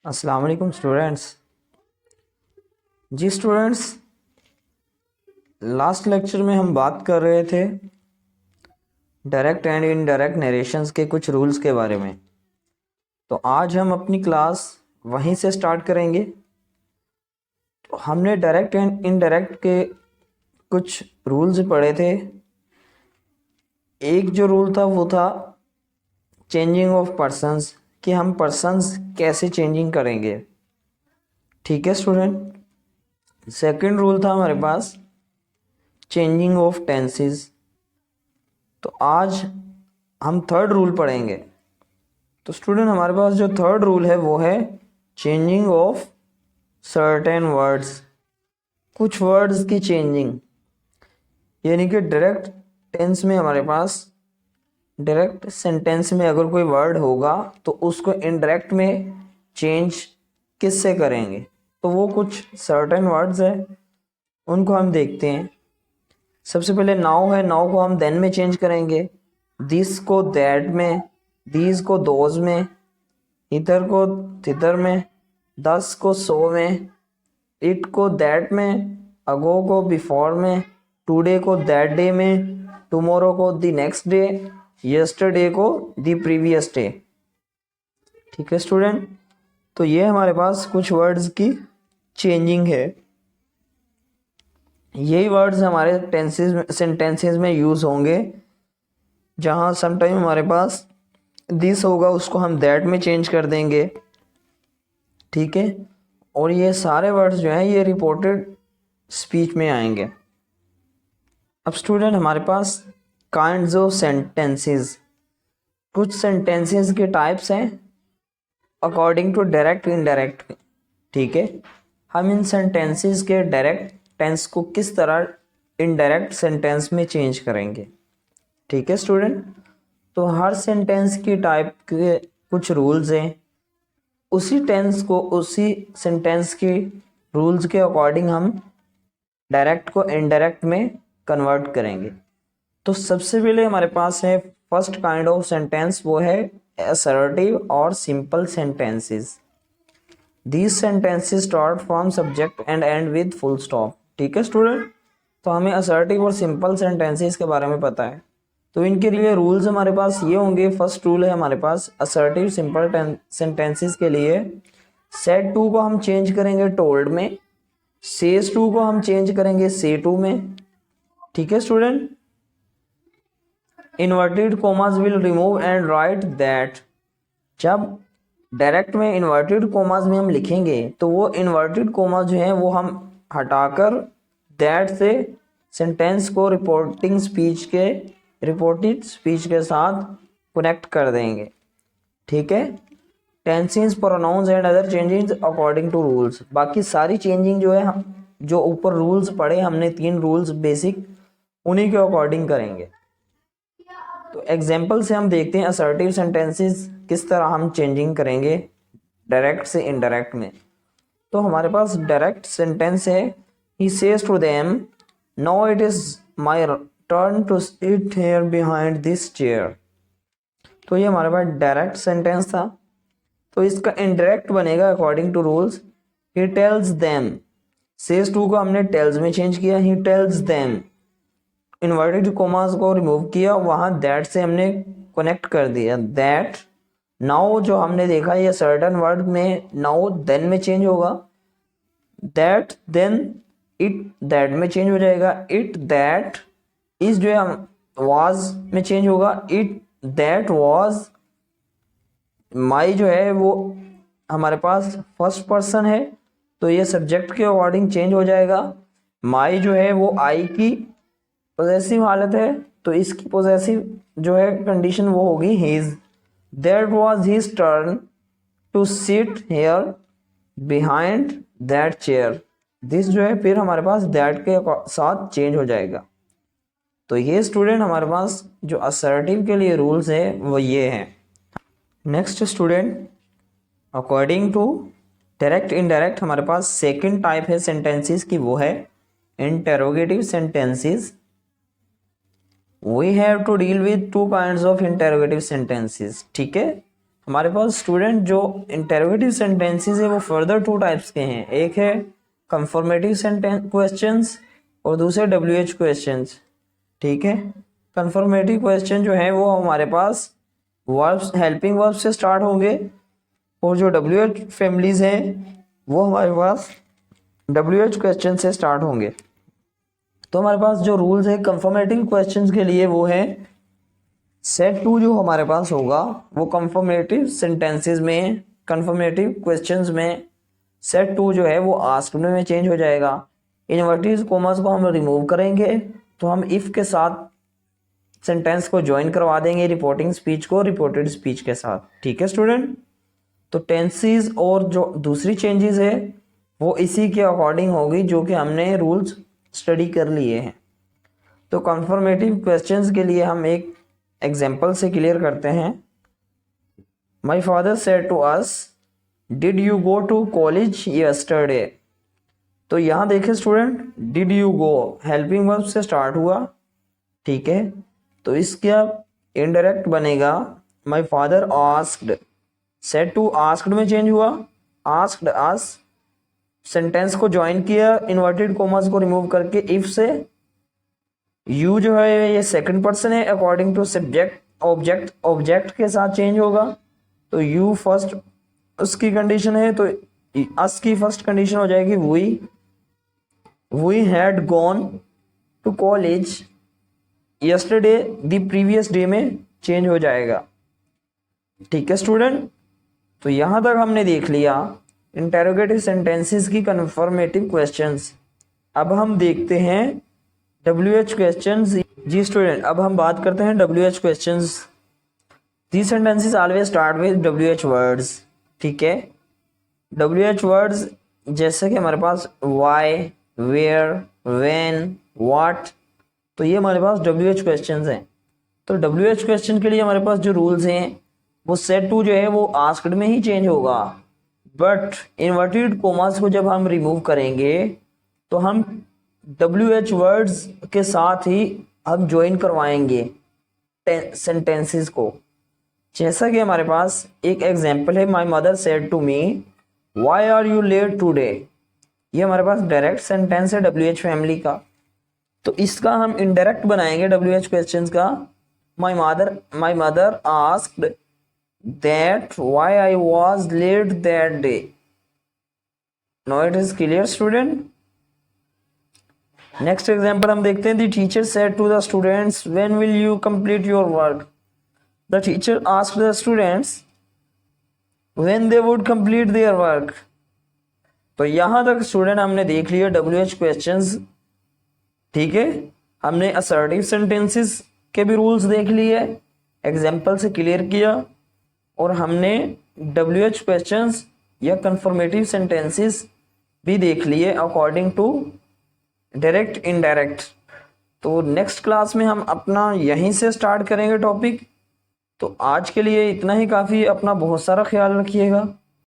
अस्सलाम वालेकुम स्टूडेंट्स। जी students, last lecture में हम बात कर रहे थे डायरेक्ट एंड इनडायरेक्ट नरेशंस के कुछ रूल्स के बारे में। तो आज हम अपनी क्लास वहीं से स्टार्ट करेंगे। तो हमने डायरेक्ट एंड इनडायरेक्ट के कुछ रूल्स पढ़े थे। एक जो रूल था वो था चेंजिंग ऑफ पर्सन्स, कि हम पर्सन्स कैसे चेंजिंग करेंगे। ठीक है स्टूडेंट। सेकंड रूल था हमारे पास चेंजिंग ऑफ टेंसेस। तो आज हम थर्ड रूल पढ़ेंगे। तो स्टूडेंट हमारे पास जो थर्ड रूल है वो है चेंजिंग ऑफ सर्टेन वर्ड्स, कुछ वर्ड्स की चेंजिंग। यानी कि डायरेक्ट टेंस में हमारे पास डायरेक्ट सेंटेंस में अगर कोई वर्ड होगा तो उसको इनडायरेक्ट में चेंज किससे करेंगे। तो वो कुछ सर्टेन वर्ड्स है, उनको हम देखते हैं। सबसे पहले नाउ है, नाउ को हम देन में चेंज करेंगे, दिस को दैट में, दीज को दोज में, इधर को तिधर में, दस को सो में, इट को दैट में, अगो को बिफोर में, टुडे को दैट डे में, टुमारो को द नेक्स्ट डे, यस्टरडे को द प्रीवियस डे। ठीक है स्टूडेंट। तो ये हमारे पास कुछ वर्ड्स की चेंजिंग है। यही वर्ड्स हमारे सेंटेंसेस में यूज़ होंगे। जहाँ समटाइम हमारे पास दिस होगा उसको हम दैट में चेंज कर देंगे। ठीक है। और ये सारे वर्ड्स जो हैं ये रिपोर्टेड स्पीच में आएंगे। अब स्टूडेंट हमारे पास काइंड्स ऑफ सेंटेंसेस, कुछ सेंटेंसेस के टाइप्स हैं अकॉर्डिंग टू डायरेक्ट इनडायरेक्ट। ठीक है। हम इन सेंटेंसेस के डायरेक्ट टेंस को किस तरह इनडायरेक्ट सेंटेंस में चेंज करेंगे। ठीक है स्टूडेंट। तो हर सेंटेंस की टाइप के कुछ रूल्स हैं, उसी टेंस को उसी सेंटेंस के रूल्स के अकॉर्डिंग हम डायरेक्ट को इनडायरेक्ट में कन्वर्ट करेंगे। तो सबसे पहले हमारे पास है फर्स्ट काइंड ऑफ सेंटेंस, वो है असर्टिव और simple sentences. These sentences start from subject and and with full stop. ठीक है स्टूडेंट। तो हमें असर्टिव और सिंपल सेंटेंसेस के बारे में पता है। तो इनके लिए रूल्स हमारे पास ये होंगे। फर्स्ट रूल है हमारे पास असर्टिव सिंपल सेंटेंसेस के लिए, सेड टू को हम चेंज करेंगे टोल्ड में, सेज टू को हम चेंज करेंगे से टू में। ठीक है student. Inverted commas will remove and right that. जब डायरेक्ट में इन्वर्टेड कोमास में हम लिखेंगे तो वो इन्वर्टेड कोमा जो है वो हम हटाकर दैट से सेंटेंस को रिपोर्टेड स्पीच के साथ कनेक्ट कर देंगे। ठीक है। Tenses, pronouns and other changes according to rules. बाकी सारी चेंजिंग जो है हम जो ऊपर रूल्स पढ़े हमने, 3 रूल्स बेसिक, उन्हीं के अकॉर्डिंग करेंगे। तो एग्जाम्पल से हम देखते हैं असर्टिव सेंटेंसेस किस तरह हम चेंजिंग करेंगे डायरेक्ट से इनडायरेक्ट में। तो हमारे पास डायरेक्ट सेंटेंस है, he says to them now it is my turn to sit here behind this chair. तो ये हमारे पास डायरेक्ट सेंटेंस था। तो इसका इनडायरेक्ट बनेगा according to rules, he tells them. Says to को हमने टेल्स में चेंज किया, he tells them. Inverted commas को रिमूव किया, वहां दैट से हमने कनेक्ट कर दिया दैट। नाउ जो हमने देखा ये सर्टेन वर्ड में नाउ देन में चेंज होगा, दैट देन इट दैट में चेंज हो जाएगा, इट दैट इस जो है हम वाज में चेंज होगा, इट दैट वाज। माई जो है वो हमारे पास फर्स्ट पर्सन है तो ये सब्जेक्ट के अकॉर्डिंग चेंज हो जाएगा। माई जो है वो आई की पॉजेसिव हालत है तो इसकी पॉजेसिव जो है कंडीशन वो होगी his. That was his turn to sit here behind that chair. This जो है फिर हमारे पास दैट के साथ चेंज हो जाएगा। तो ये स्टूडेंट हमारे पास जो असर्टिव के लिए रूल्स है वो ये हैं। Next student, according to direct indirect हमारे पास सेकंड टाइप है सेंटेंसेस की, वो है interrogative sentences. We have to deal with two kinds of interrogative sentences. ठीक है, हमारे पास स्टूडेंट जो इंटेरोगेटिव सेंटेंसेस है वो फर्दर टू टाइप्स के हैं, एक है कंफर्मेटिव सेंटेंस क्वेश्चंस और दूसरे WH क्वेश्चंस। ठीक है, कंफर्मेटिव क्वेश्चन जो है वो हमारे पास वर्ब्स, हेल्पिंग वर्ब्स से स्टार्ट होंगे और जो WH फैमिलीज हैं वो हमारे पास WH क्वेश्चन से स्टार्ट होंगे। तो हमारे पास जो रूल्स है कंफर्मेटिव क्वेश्चंस के लिए वो है सेट टू जो हमारे पास होगा वो कंफर्मेटिव सेंटेंसेस में, कंफर्मेटिव क्वेश्चंस में सेट टू जो है वो आस्क्ड में चेंज हो जाएगा। इन्वर्टेड कॉमास को हम रिमूव करेंगे तो हम इफ के साथ सेंटेंस को ज्वाइन करवा देंगे रिपोर्टिंग स्पीच को रिपोर्टेड स्पीच के साथ। ठीक है स्टूडेंट, तो टेंसेस और जो दूसरी चेंजेस है वो इसी के अकॉर्डिंग होगी जो कि हमने रूल्स स्टडी कर लिए हैं। तो कंफर्मेटिव क्वेश्चंस के लिए हम एक एग्जाम्पल से क्लियर करते हैं। My father said to us, did you go to college yesterday. तो यहाँ देखिए student, did you go helping verb से स्टार्ट हुआ। ठीक है, तो इसका इनडायरेक्ट बनेगा my father asked, said to asked में चेंज हुआ, आस्क्ड अस, सेंटेंस को ज्वाइन किया इन्वर्टेड कॉमास को रिमूव करके इफ से, यू जो है ये सेकंड पर्सन है according to subject object, object के साथ चेंज होगा। तो यू फर्स्ट उसकी कंडीशन है, तो अस की फर्स्ट कंडीशन हो जाएगी we had gone to college yesterday, the previous day में चेंज हो जाएगा। ठीक है स्टूडेंट, तो यहां तक हमने देख लिया इंटेरोगेटिव सेंटेंसेस की कंफर्मेटिव क्वेश्चंस। अब हम देखते हैं WH क्वेश्चंस। जी स्टूडेंट, अब हम बात करते हैं WH questions. These sentences always start with WH words. ठीक है, WH वर्ड्स जैसे कि हमारे पास वाई, वेयर, व्हेन, व्हाट, तो ये हमारे पास WH क्वेश्चंस हैं। तो WH क्वेश्चन के लिए हमारे पास जो रूल्स हैं वो सेट टू जो है वो आस्क्ड में ही चेंज होगा, बट इन्वर्टेड कॉमास को जब हम रिमूव करेंगे तो हम WH वर्ड्स के साथ ही हम ज्वाइन करवाएंगे सेंटेंसेस को। जैसा कि हमारे पास एक एग्जांपल है, my mother said to me why are you late today. ये हमारे पास डायरेक्ट सेंटेंस है WH फैमिली का, तो इसका हम इनडायरेक्ट बनाएंगे WH क्वेश्चंस का। My mother asked that why I was late that day. Now it is clear student. Next example हम देखते हैं, the teacher said to the students when will you complete your work. The teacher asked the students when they would complete their work. तो यहां तक student हमने देख लिया WH questions. ठीक है, हमने असर्टिव सेंटेंसेस के भी रूल्स देख लिए, एग्जाम्पल से क्लियर किया, और हमने WH क्वेश्चंस या कंफर्मेटिव सेंटेंसेस भी देख लिए अकॉर्डिंग टू डायरेक्ट इनडायरेक्ट। तो नेक्स्ट क्लास में हम अपना यहीं से स्टार्ट करेंगे टॉपिक। तो आज के लिए इतना ही काफ़ी, अपना बहुत सारा ख्याल रखिएगा।